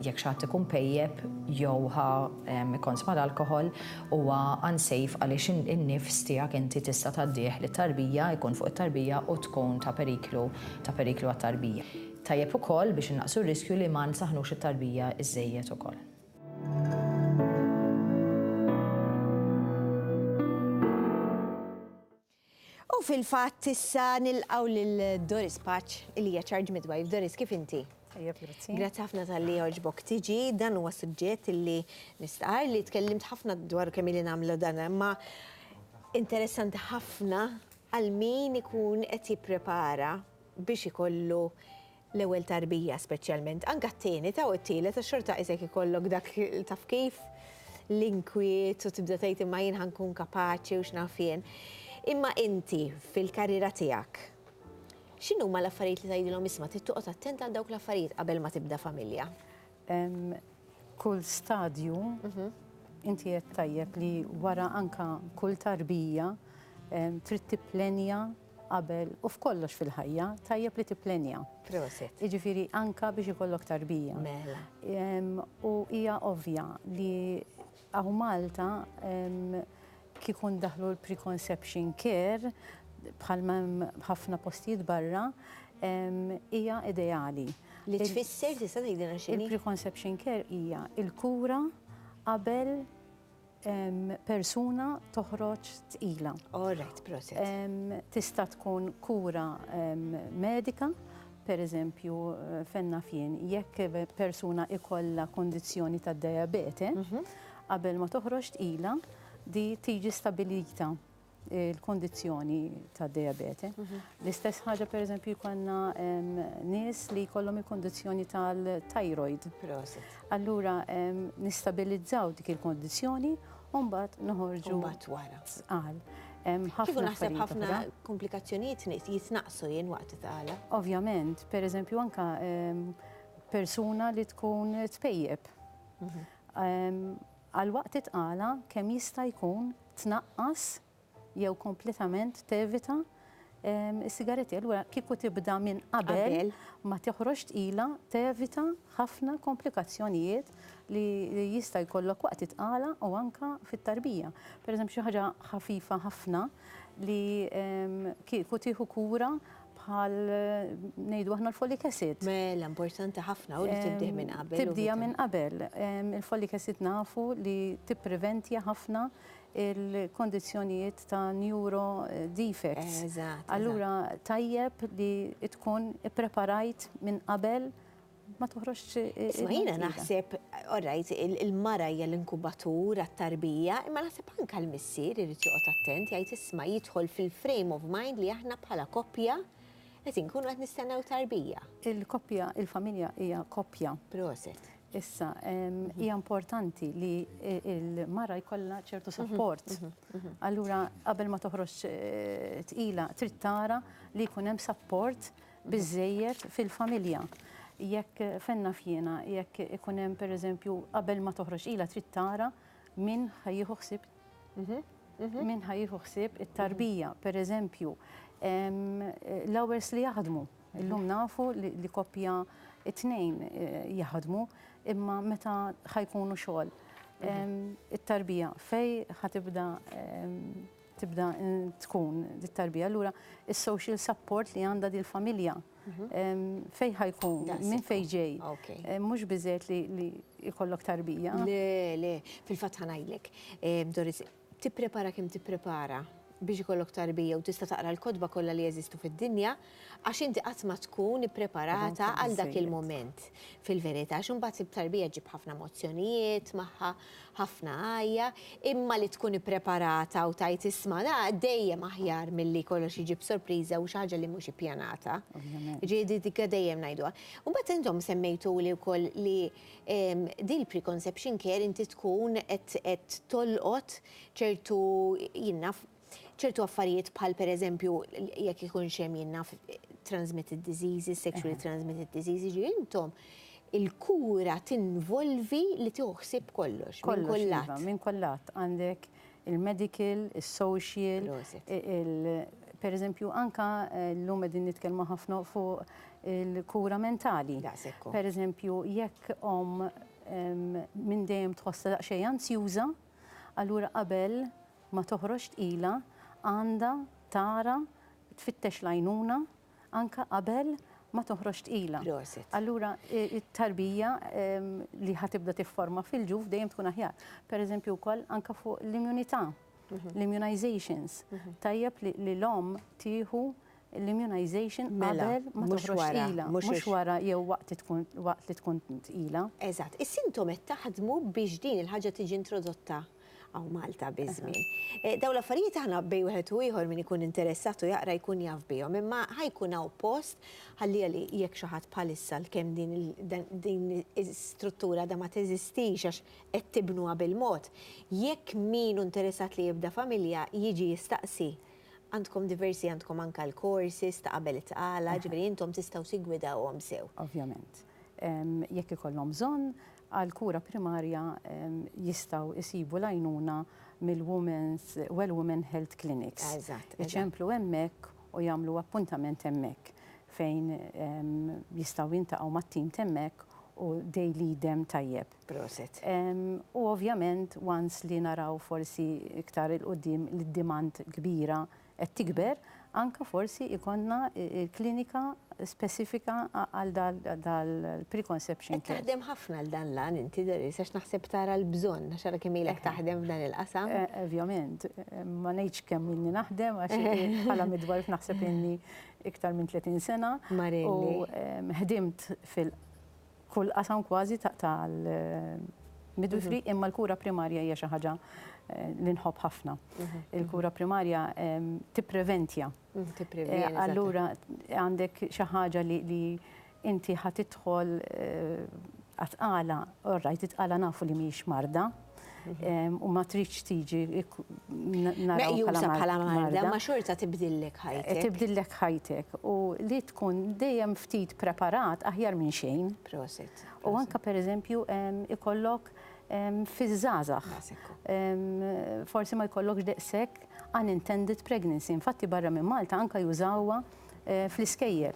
jekk xi ħadd ikun pejjeb jew ikonsma l-alkohol huwa unsafe għaliex in-nifs tiegħek inti tista' tgħaddih lit-tarbija jkun fuq it-tarbija u tkun ta' periklu għat-tarbija. Tajjeb ukoll biex innaqsu r-riskju li ma nsaħħnux it-tarbija iżejjed ukoll. U fil-fatt issa nilqgħu lil Doris Paċ li hija charge midwife. Doris, kif inti? Grazzi. Grazzi ħafna tal-li ħorġbok tiġi, dan huwa suġġett li nistqar li tkellimt ħafna dwar kemm li nagħmlu dan, imma interessanti ħafna għal min ikun qed jipprepara biex ikollu l-ewwel tarbija speċjalment. Anke t-tieni ta' u t-tielet għax-xorta isek ikollok dak taf kif l-inkwiet u tibda tgħid imma jien ħankun kapaċi u x'naf jien. Imma inti fil-karriera tiegħek x'inhuma l-affarijiet li tgħidilhom isma' trid toqgħod attent għal dawk l-affarijiet qabel ma tibda familja? Kull stadju inti qed tajjeb li wara anke kull tarbija trid tipplenja qabel u f'kollox fil-ħajja tajjeb li tipplenja. Proset. Jiġifieri anke biex ikollok tarbija. Mela. U hija ovvja li hawn Malta kikun daħlu l-preconception care bħalma ħafna postijiet barra hija ideali. Li tfisser tista' tgħidilna x'inhi? Il-preconception care hija il-kura qabel persuna toħroġ tqila. All right, proset. Tista' tkun kura medika, per eżempju, fenna fien, jekk persuna ikollha kondizzjoni ta' diabete, qabel ma toħroġ tqila, di tiġi stabilita il-kondizzjoni ta' diabete. L-istess ħaġa, per eżempju, jkollna nies li jkollhom il-kondizzjoni tal-thyroid. Allura nistabilizzaw dik il-kondizzjoni u mbagħad noħorġu wara. Tqal. Kif naħseb ħafna komplikazzjonijiet jitnaqsu jien waqt tqala? Ovvjament, per eżempju anke persuna li tkun tpejjeb. Għal waqt tqala kemm jista' jkun tnaqqas jew kompletament tevita is-sigaretti. Allura kieku tibda minn qabel ma toħroġ tqila tevita ħafna komplikazzjonijiet li jista' jkollok waqt tqala u anke fit-tarbija. Pereżempju xi ħaġa ħafifa ħafna li kieku tieħu kura bħal ngħidu aħna l-folic acid. Mela importanti ħafna u li tibdih minn qabel. Tibdija minn qabel. Il-folic acid nafu li tippreventja ħafna il-kondizzjonijiet ta' neuro defects. Allura tajjeb li tkun ippreparajt minn qabel ma toħroġ. Isma' jiena naħseb, orrajt, il-mara hija l-inkubatur għat-tarbija, imma naħseb anke l-missier irid joqgħod attent jgħid isma' jidħol fil-frame of mind li aħna bħala koppja qed inkunu qed nistennew tarbija. Il-koppja, il-familja hija koppja. Proset. Issa, hija importanti li il-mara jkollha ċertu support. Allura, qabel ma toħroġ tqila, trid tara li jkun hemm support biżżejjed fil-familja. Jekk fenna fjena, jekk ikun hemm pereżempju qabel ma toħroġ tqila trid tara min ħajjieħu ħsieb it-tarbija, pereżempju, l-hours li jaħdmu. Illum nafu li koppja it-tnejn jaħdmu, imma meta ħajkunu xogħol. It-tarbija fej ħatibda tkun it-tarbija. Allura is-social support li għandha dil-familja fej ħajkun, minn fej ġej. Mhux biżgħet li jkollok tarbija. Le, fil-fatt ħanajdlek. Doris, tipprepara kemm tipprepara biex ikollok tarbija u tista' taqra l-kodba kollha li jeżistu fid-dinja għax inti qatt ma tkun ippreparata għal dak il-moment. Fil-verità għax imbagħad tarbija ġib ħafna emozzjonijiet magħha, ħafna għajja, imma li tkun ippreparata u tajt isma' da dejjem aħjar milli kollox jiġib sorpriża u xi ħaġa li mhux ippjanata. Ġiedi dik dejjem ngħidwa. U mbagħad intom semmejtuli wkoll li din preconception care inti tkun qed tolqot ċertu affarijiet bħal pereżempju jekk ikun xem jinnaf transmitted diseases, sexually transmitted diseases, intom il-kura tinvolvi li tieħu kollox. Minn kollat. Għandek il-medical, il-social, pereżempju anka l-lum qegħdin nitkellmu ħafna fuq il-kura mentali. Pereżempju jekk minn dejjem tħossha daqsxejn ansjuża, allura qabel ma toħroġ tqila għandha tara tfittex l-għajnuna anka qabel ma toħroġ tqila. Allura it-tarbija li ħatibda tifforma fil-ġuf dejjem tkun aħjar. Pereżempju wkoll anka fuq l-immunità, l-immunizations. Tajjeb li l-om tieħu l-immunization qabel ma toħroġ tqila, mhux wara jew waqt li tkun tqila. Eżatt. Is-sintom qed taħdmu biex din il-ħaġa tiġi introdotta għaw Malta biżmien. Daw l-affarijiet aħna bej wieħed u ieħor min ikun interessat u jaqra jkun jaf bihom, imma ħajkun hawn post ħalli jekk xi ħadd bħalissa kemm din is-struttura da ma teżistix għax qed tibnuha bil-mod. Jekk min interessat li jibda familja jiġi jistaqsi. Għandkom diversi, għandkom anka l-courses ta' qabel it-tqala, ġifieri intom tistgħu sigwidawhom sew. Ovvjament. Jekk ikollhom bżonn, għal-kura primarja jistaw isibu l-għajnuna mill-Women Health Clinics. Iċemplu hemmhekk u jagħmlu appuntament hemmhekk fejn jistaw jintaqgħu mat-tim hemmhekk u dej lidem tajjeb. Proset. U ovvjament once li naraw forsi iktar il-qudiem l-demand kbira qed tikber, anka forsi ikonna klinika specifika għal dal-preconception care. Taħdem ħafna l-dan lan, inti Doris, għax naħseb tara l-bżonn, għax għara kemmilek taħdem f'dan il-qasam. Ovvjament, ma ngħidx kemm inni naħdem, għax bħala midwarf naħseb inni iktar minn 30 sena. U ħdimt fil-kull qasam kważi tal-midwifery, imma l-kura primarja hija xi ħaġa li nħobb ħafna. Il-kura primarja tippreventja. Allura għandek xi ħaġa li inti ħatidħol għatqala, orrajt titqala nafu li mhijiex marda. U ma tridx tiġi naraw bħala marda, ma xorta tibdillek ħajtek. Tibdillek ħajtek u li tkun dejjem ftit preparat aħjar minn xejn. Proset. U anka pereżempju ikollok fiż-żgħażagħ. Forsi ma jkollokx daqshekk unintended pregnancy. Infatti barra minn Malta anka jużawha fl-iskejjel.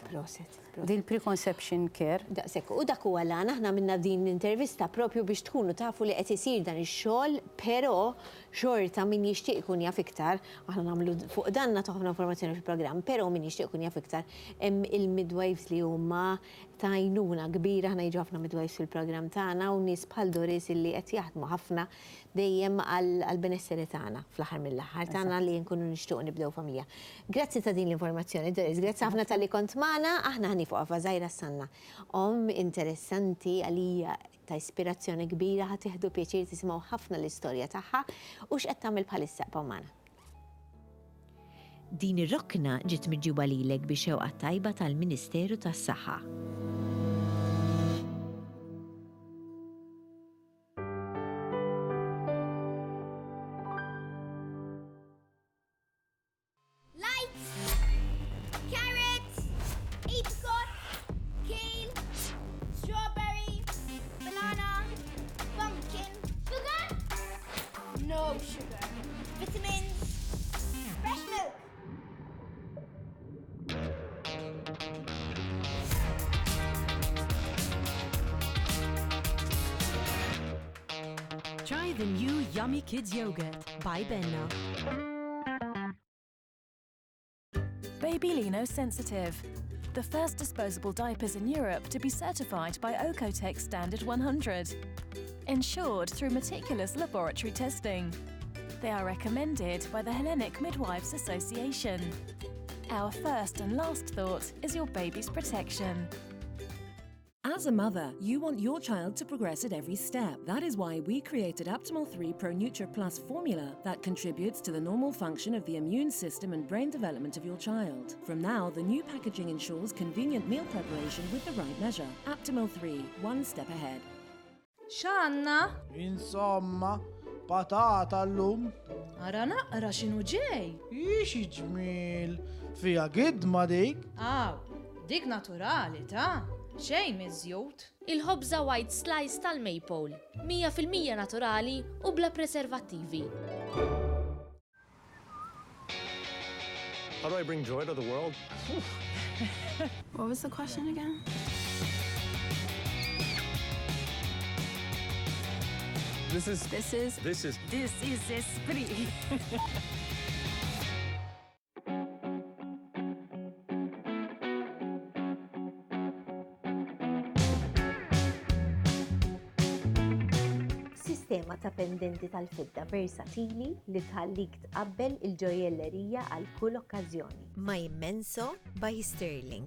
Dil preconception care. Daqshekk. U dak huwa lan aħna minna din l-intervista propju biex tkunu tafu li qed isir dan ix-xogħol, però xorta min jixtieq ikun jaf iktar, aħna nagħmlu fuq dan nagħtu ħafna informazzjoni fil-programm, però min jixtieq ikun jaf iktar hemm il-midwives li huma ta' għajnuna kbira, ħna jiġu ħafna midwives fil-programm tagħna u nies bħal Doris illi qed jaħdmu ħafna dejjem għall-benesseri tagħna fl-aħħar mill-aħħar tagħna li nkunu nixtiequ nibdew familja. Grazzi ta' din l-informazzjoni, Doris, grazzi ħafna tal-li kont magħna, aħna ħani fuq għafazajra s-sanna. Interessanti għalija ta' ispirazzjoni kbira ħatiħdu pjaċir tisimaw ħafna l-istorja tagħha u x'qed tagħmel bħalissa magħna. Din ir-rokna ġiet miġġuba lilek biex xewqa tajba tal-Ministeru tas-Saħħa. Try the new Yummy Kids Yogurt by Benna. Baby Lino Sensitive. The first disposable diapers in Europe to be certified by Okotex Standard 100. Ensured through meticulous laboratory testing. They are recommended by the Hellenic Midwives Association. Our first and last thought is your baby's protection. As a mother, you want your child to progress at every step. That is why we created Optimal 3 Pro Nuture Plus formula that contributes to the normal function of the immune system and brain development of your child. From now, the new packaging ensures convenient meal preparation with the right measure. Optimal 3, one step ahead. X'għandna? Insomma, patata llum. Ara naqra x'inhu ġej. Ixi ġmiel, fija gidma dik. Dik naturali ta' xejn miżjud. Il-ħobża white slice tal-maple, 100% naturali u bla preservattivi. How do I bring joy to the world? What was the question again? This is esprit. Sistema ta' pendenti tal-fidda versatili li tħallik tqabbel il-ġojellerija għal kull okkażjoni. My Immenso by Sterling.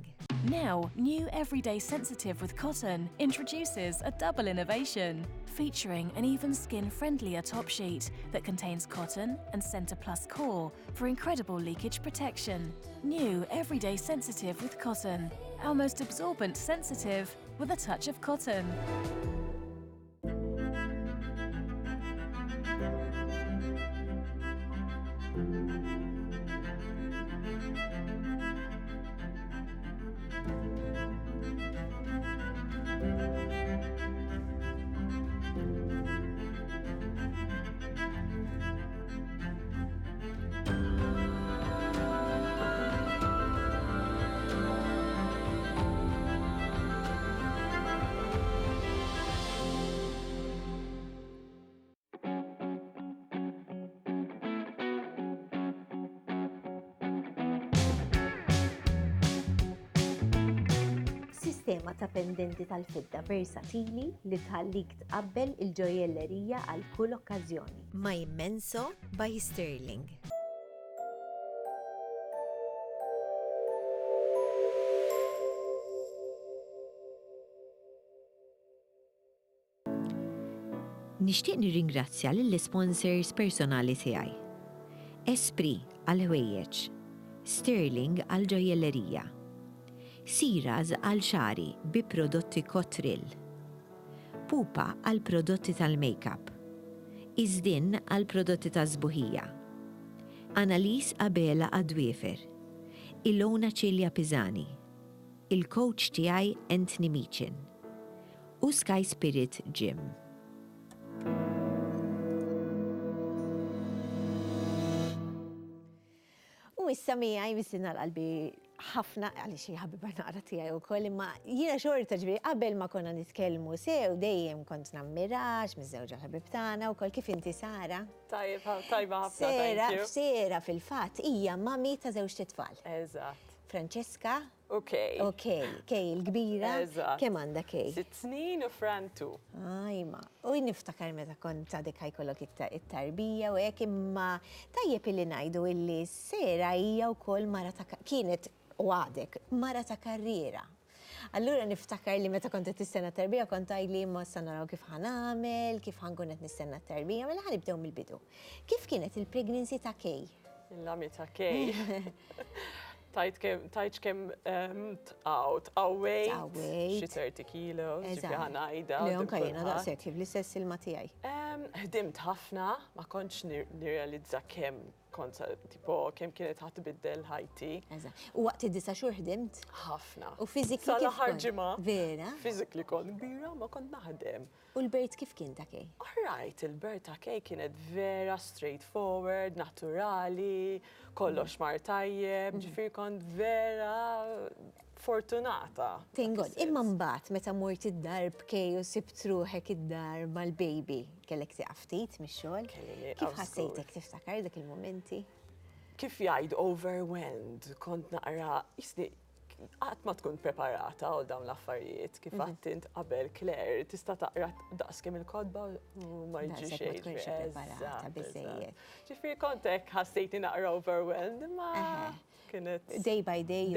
Now, new Everyday Sensitive with Cotton introduces a double innovation, featuring an even skin-friendlier top sheet that contains cotton and Center Plus core for incredible leakage protection. New Everyday Sensitive with Cotton, our most absorbent sensitive with a touch of cotton. Sistema ta' pendenti tal-fidda versatili li tħallik tqabbel il-ġojellerija għal kull okkażjoni. My Immenso by Sterling. Nixtieq nirringrazzja lill-sponsors personali tiegħi. Esprit għal ħwejjeġ, Sterling għal ġojellerija, Siraz għal xari bi prodotti Kotril, Pupa għal prodotti tal-makeup, Iżdin għal prodotti ta' żbuħija, Annalise Abela għad-Dwiefer, Ilona Ċilja Piżani, il-coach tiegħi Anthony Meechin u Sky Spirit Gym. U issa miegħi bissina l-qalbi ħafna għaliex jħabbi naqra tiegħi wkoll, imma jiena xorta ġifieri qabel ma konna nitkellmu sew dejjem kont nammirax miż-żewġ ħabib tagħna wkoll kif inti Sara. Tajba ħafna. Sera fil-fatt hija mami ta' żewġ titfal. Eżatt. Francesca. Kej il-kbira. Kemm għandha Kej? 6 snin u Fran 2. Ajma. U niftakar meta kont għadek ħajkollok it-tarbija u hekk imma tajjeb illi ngħidu illi Sera hija wkoll mara ta' kienet u għadek mara ta' karriera. Allura niftakar li meta kont qed tistenna t-tarbija kont għajli ma sa naraw kif ħanamel, kif ħankun qed nistenna t-tarbija, mela ħanibdew mill-bidu. Kif kienet il-pregnancy ta' Kej? Il-lami ta' Kej. Tajt kem tqawwejt, xi 30 kilos, ġifi ħanajda. Leon kajjena daqshekk l-istess ilma tiegħi. Ħdimt ħafna, ma kontx nirrealizza kemm kienet ħatbiddel ħajti. U waqt id-disa xhur ħdimt? Ħafna. U physically Sala kif ħarġima. Vera? Physically kont kbira, ma kont naħdem. U l-bert kif kien ta' Kej? Alright, il-bert ta' Kej kienet vera straightforward, naturali, kollox mar tajjeb, ġifir kont vera fortunata. Tingod, imma mbagħad meta mort id-dar b'Kej u sibt ruħek id-dar mal-baby, kellek tieqa' ftit mix-xogħol? Kif ħassejtek tiftakar dak il-momenti? Kif jgħid overwhelmed, kont naqra, jisni, qatt ma tkun preparata għal dawn l-affarijiet, kif għattint qabel Claire, tista' taqra daqskemm il-kodba u ma jiġi xejn. Ġifieri kont hekk ħassejtni naqra overwhelmed, imma kienet day by day.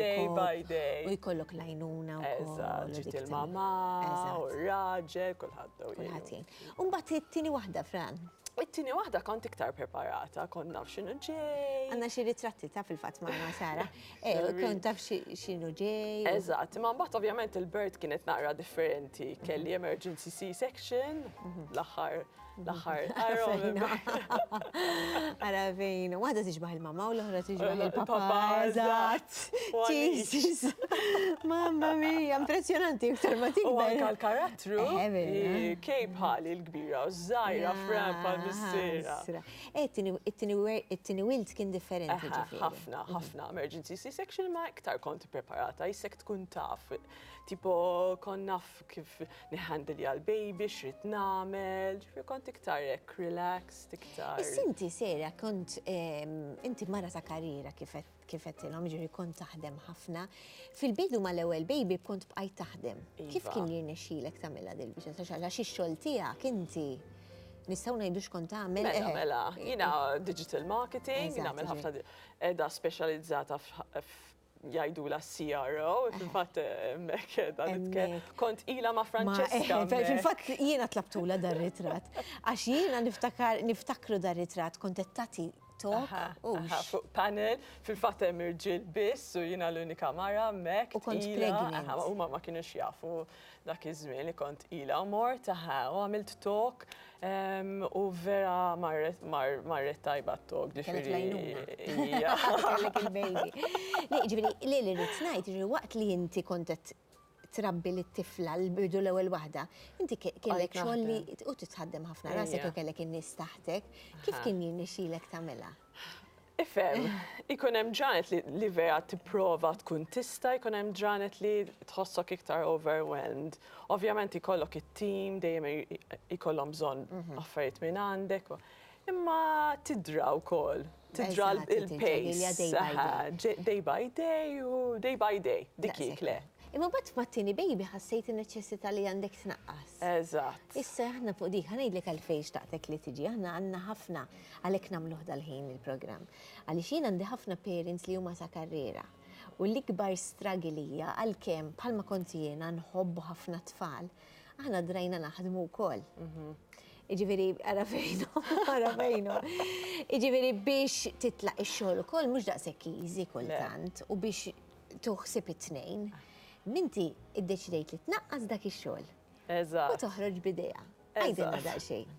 U jkollok lajnuna wkoll. Eżatt, ġiet il-mama, u r-raġel, kulħadd Kulħadd. U mbagħad it-tieni waħda Fran. It-tieni waħda kont iktar preparata, kont naf x'inhu ġej. Għandna xi ritratti ta' fil-fatt magħna Sara. Kont taf x'inhu ġej. Eżatt, imma mbagħad ovvjament il-birth kienet naqra differenti. Kelli emergency C-section, l-aħħar Għaravejna, waħda tiġbaħ il-mama u l-oħra tiġbaħ il-papa. Jesus! Mamma mia, impressjonanti iktar ma tikber. U anka l-karattru, Kej bħali l-kbira u żgħira Fran bħal-missiera. It-tieni wilt kien differenti ġifieri. Ħafna emergency C-section ma iktar konti preparata, jissek tkun taf. Tipo, kon naf kif niħandilja l-baby, xrit namel, ġifri kont iktar relaxed, iktar. Inti Sera, kont, inti mara ta' karriera kifet il-om ġifri kont taħdem ħafna. Fil-bidu ma l-ewel baby kont bqajt taħdem. Kif kien jirnexxilek tagħmilha dil-biċċa? Għax ix-xogħol tiegħek inti nistgħu ngħidu x'kont tagħmel. Mela, jiena digital marketing, nagħmel ħafna edha speċjalizzata jajdu la CRO, fil-fat mek kont ila ma' Francesca. Fil-fat jiena tlabtula dar-ritrat. Għax jiena niftakru dar-ritrat kont tagħti talk. Fuq panel, fil-fat hemm irġiel biss u jiena l-unika mara mek. U kont pregnant. U ma kienux jafu dak iż-żmien li kont ila mort, u għamilt talk u vera marret tajba talk. Kellek il-baby. Ġifieri, li rrid ngħid, waqt li inti kont trabbi l-tifla l-bidu l-ewwel waħda, inti kellek xogħol li u titħaddem ħafna rasek u kellek in-nies taħtek, kif kien jirnexxielek tagħmilha? Ifhem, ikun hemm ġranet li vera tipprova tkun tista', ikun hemm ġranet li tħossok iktar overwhelmed. Ovvjament ikollok it-team, dejjem ikollhom bżonn affarijiet minn għandek, imma tidra wkoll. Tidra il-pace, day by day u day by day, dik le. Imma bat mat-tieni baby ħassejt in-neċessità li għandek tnaqqas. Eżatt. Issa aħna fuq dik ħanejdlek għalfejn xtaqtek li tiġi, aħna għandna ħafna għalhekk nagħmluh dal-ħin il-programm. Għaliex jien għandi ħafna parents li huma ta' karriera. U l-ikbar struggle hija għalkemm bħalma kont jiena nħobbu ħafna tfal, aħna drajna naħdmu wkoll. Iġifieri għarafejnu. Iġifieri biex titlaq ix-xogħol ukoll mhux daqshekk easy kultant u biex tuħsib it-tnejn. Minti iddeċidejt li tnaqqas dak ix-xogħol. Eżatt. U toħroġ b'idea. Għajdilna daqsxejn.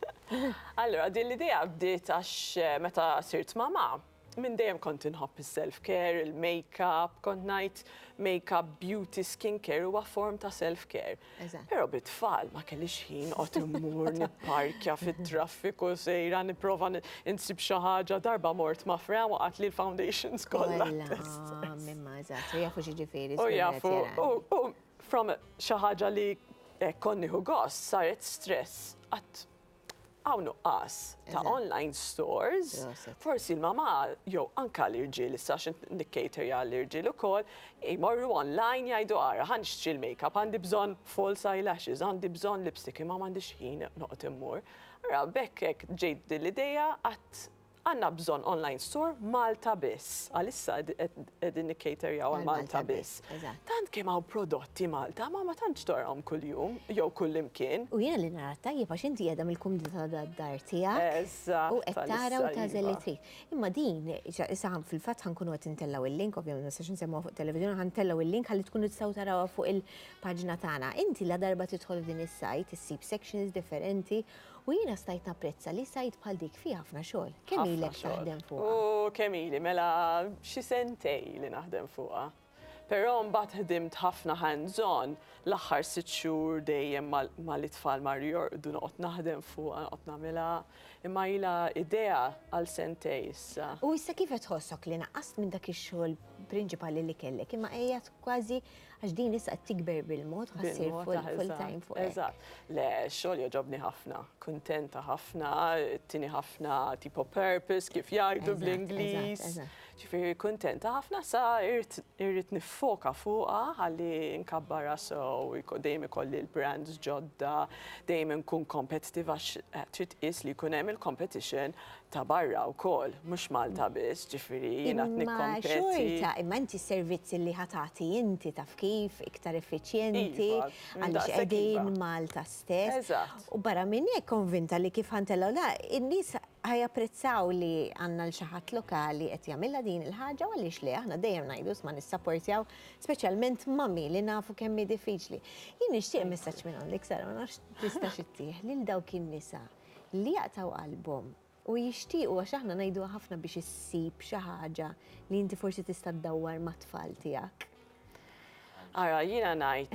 Allura, din l-idea bdiet għax meta sirt mama. Minn dejjem kont inħobb is-self-care, il-make-up, kont ngħid make-up, beauty, skincare huwa form ta' self-care. Però bit-tfal ma kellix ħin qod immur nipparkja fit-traffiku sejra nipprova insib xi ħaġa darba mort ma' Fran waqgħet li l-foundations kollha. Mimma eżatt, jafu xi ġifieri. U jafu, from xi ħaġa li konni hu gost saret stress. Għaw nuqqas ta' online stores, forsi l-mama, jew anka l-irġiel, issa xin nikkaterja l-irġiel ukoll, jmorru online jgħidu għara, ħan xċi l-makeup, għandi bżon false eyelashes, għandi bżon lipstick, imma m'għandix ħin noqgħod immur. Ara bekkek ġejt l-ideja għandna bżonn online store Malta biss. Għalissa qegħdin nikcaterjaw għal Malta biss. Tant kemm hawn prodotti Malta, ma tantx torahom kuljum jew kull imkien. U jiena li nara tajjeb għax inti qiegħda mill-kumdita tad-dar tiegħek. U qed tara u tażel li trid. Imma din issa fil-fatt ħankunu qed intellaw il-link, ovvjament ma nistax insemmuha fuq televiżjoni, ħantellaw il-link ħalli tkunu tistgħu tarawha fuq il-paġna tagħna. Inti la darba tidħol din is-sajt, issib sections differenti u jiena stajt napprezza li sajt bħal dik fi ħafna xogħol. Kemm ilek taħdem fuqha? Kemm ili, mela xi sentej li naħdem fuqha. Però mbagħad ħdimt ħafna hands-on l-aħħar 6 xhur dejjem mal-itfal mar jorqdu noqgħod naħdem fuqha, noqgħod nagħmilha imma ilha idea għal sentej issa. U issa kif qed tħossok li naqqast minn dak ix-xogħol prinċipali li kellek, imma qiegħed kważi għax din issa qed tikber bil-mod ħassir full time fuq. Eżatt. Le, x-xogħol jogħġobni ħafna, kuntenta ħafna, tieni ħafna tipo purpose kif jgħidu bl-Ingliż. Ġifieri kuntenta ħafna sa irrid niffoka fuqha ħalli nkabbara sew dejjem ikolli l-brands ġodda, dejjem nkun competitive għax trid tqis li jkun hemm il-competition ta' barra wkoll, mhux Malta biss, ġifieri jiena qed nikkompeti. Imma inti s-servizzi li ħatati inti taf kif iktar effiċjenti għaliex qegħdin Malta stess. U barra minn hekk konvinta li kif ħantellaw la in-nies ħajapprezzaw li għandna l xi ħadd lokali qed jagħmilha din il-ħaġa għaliex li aħna dejjem ngħidu ma nissapportjaw speċjalment mami li nafu kemm hi diffiċli. Jien nixtieq messaġġ minn għandek Sara ma nafx tistax ittieħ lil dawk in-nisa li jaqtaw qalbhom u jixtiequ għax aħna ngħidu ħafna biex issib xi ħaġa li inti forsi tista' ddawwar mat-tfal tiegħek. Ara, jiena ngħid,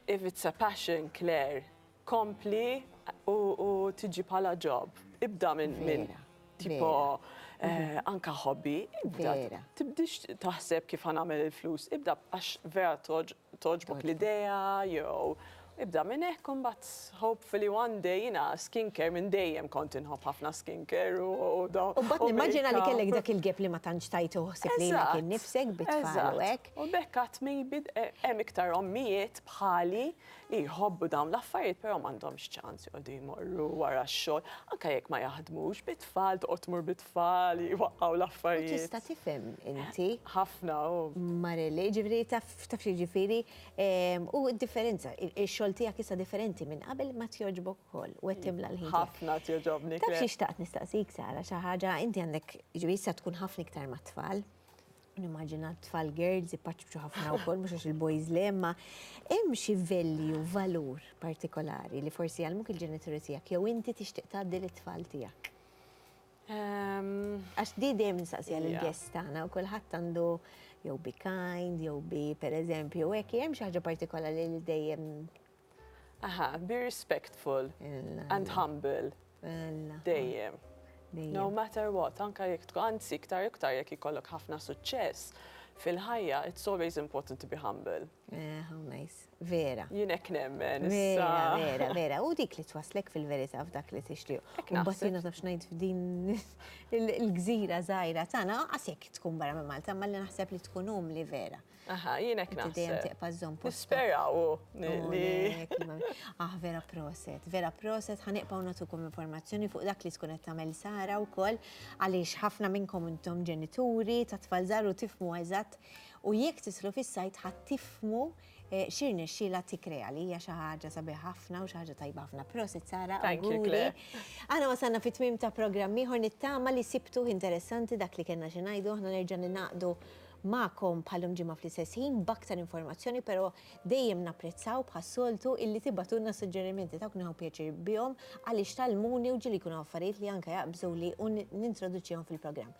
if it's a passion, Claire, kompli u tiġi bħala job. Ibda minn tipo anka hobby, ibda tibdix taħseb kif ħanamel il-flus, ibda għax vera toġbok l-idea jew ibda minn hekk imbagħad hopefully one day jiena skincare minn dejjem kont inħobb ħafna skincare u dawn. U mbagħad nimmaġina li kellek dak il-gep li ma tantx tajtu ħsieb lilek innifsek bit-tfal u hekk. U bekk qatt maybe hemm iktar ommijiet bħali li jħobbu dawn l-affarijiet però m'għandhomx ċans jqogħdu jmorru wara x-xogħol anke jekk ma jaħdmux bit-tfal toqgħod tmur bit-tfal jwaqqgħu l-affarijiet. Tista' tifhem inti. Ħafna u. Marili, ġifieri taf ġifieri u d-differenza ix-xogħol tiegħek issa differenti minn qabel ma tjogħġbok ukoll u qed timla l-ħin. Ħafna tjogħġobni. Taf xi xtaqt nistaqsik Sara xi ħaġa inti għandek ġifieri issa tkun ħafna iktar mat-tfal. Nimmaġina tfal girls jippaċċu ħafna wkoll mhux għax il-boys le imma hemm xi value valur partikolari li forsi għalmuk il-ġenituri tiegħek jew inti tixtieq tgħaddi lit-tfal tiegħek. Għax di dejjem nistaqsija lill-guest tagħna u kulħadd għandu jew be kind, jew be pereżempju hekk hemm xi ħaġa partikolari li dejjem. Be respectful and humble. Dejjem. No matter what, anka jekk tkun anzi iktar jekk ikollok ħafna suċċess fil-ħajja, it's always important to be humble. How nice. Vera. Jien hekk nemmen issa. Vera. U dik li twaslek fil-verità f'dak li tixtieq. U mbagħad jiena tafx ngħid f'din il-gżira żgħira tagħna qas jekk tkun barra minn Malta, ma li naħseb li tkun li vera. Jien hekk naħseb. Dejjem teqpa' żomm post. Nisperaw vera proset. Vera proset ħaneqgħu nagħtukom informazzjoni fuq dak li tkun qed tagħmel Sara wkoll għaliex ħafna minnkom intom ġenituri ta' tfal żgħar u tifhmu eżatt u jekk tislu fis-sajt ħadd tifhmu xirni xila tikrea li hija xi ħaġa sabiħ ħafna u xi ħaġa tajba ħafna. Proset Sara, auguri. Aħna wasalna fit-tmiem ta' programm ieħor nittama li sibtu interessanti dak li kellna xi ngħidu, aħna nerġa' ninaqdu ma'kom bħalhom ġimgħa fl-istess ħin b'aktar informazzjoni, però dejjem napprezzaw bħas-soltu illi tibatulna suġġerimenti ta' kunu pjaċir bihom għaliex tal-muni u ġili jkunu affarijiet li anke jaqbżu li u nintroduċihom fil-programm.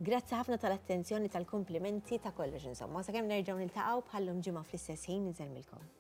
Grazzi ħafna tal-attenzjoni, tal-komplimenti, ta' kollox insomma. Sakemm nerġgħu niltaqgħu bħalhom ġimgħa fl-istess ħin niżelmilkom.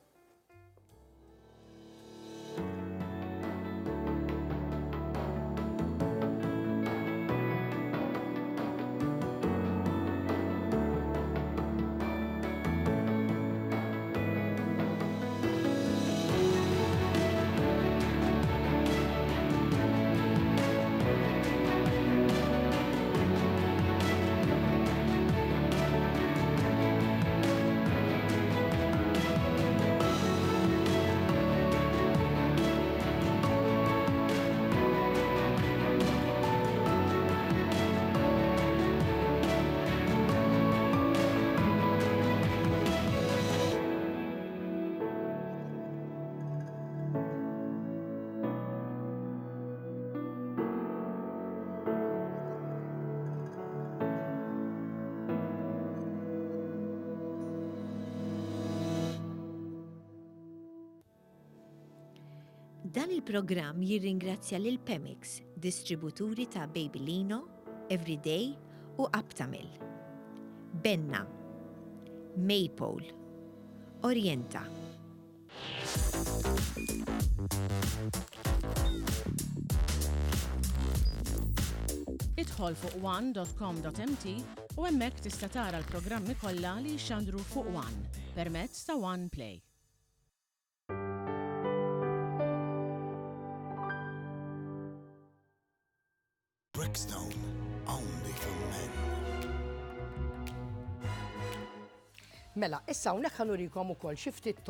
Dan il-programm jirringrazzja lil Pemix, distributuri ta' Babylino, Everyday u Aptamil. Benna, Maypole, Orienta. Idħol fuq one.com.mt u hemmhekk tista' tara l-programmi kollha li jxandru fuq One permezz ta' One Play. Brickstone, only for men. Mela, issa hawnhekk ħanurikom ukoll xi ftit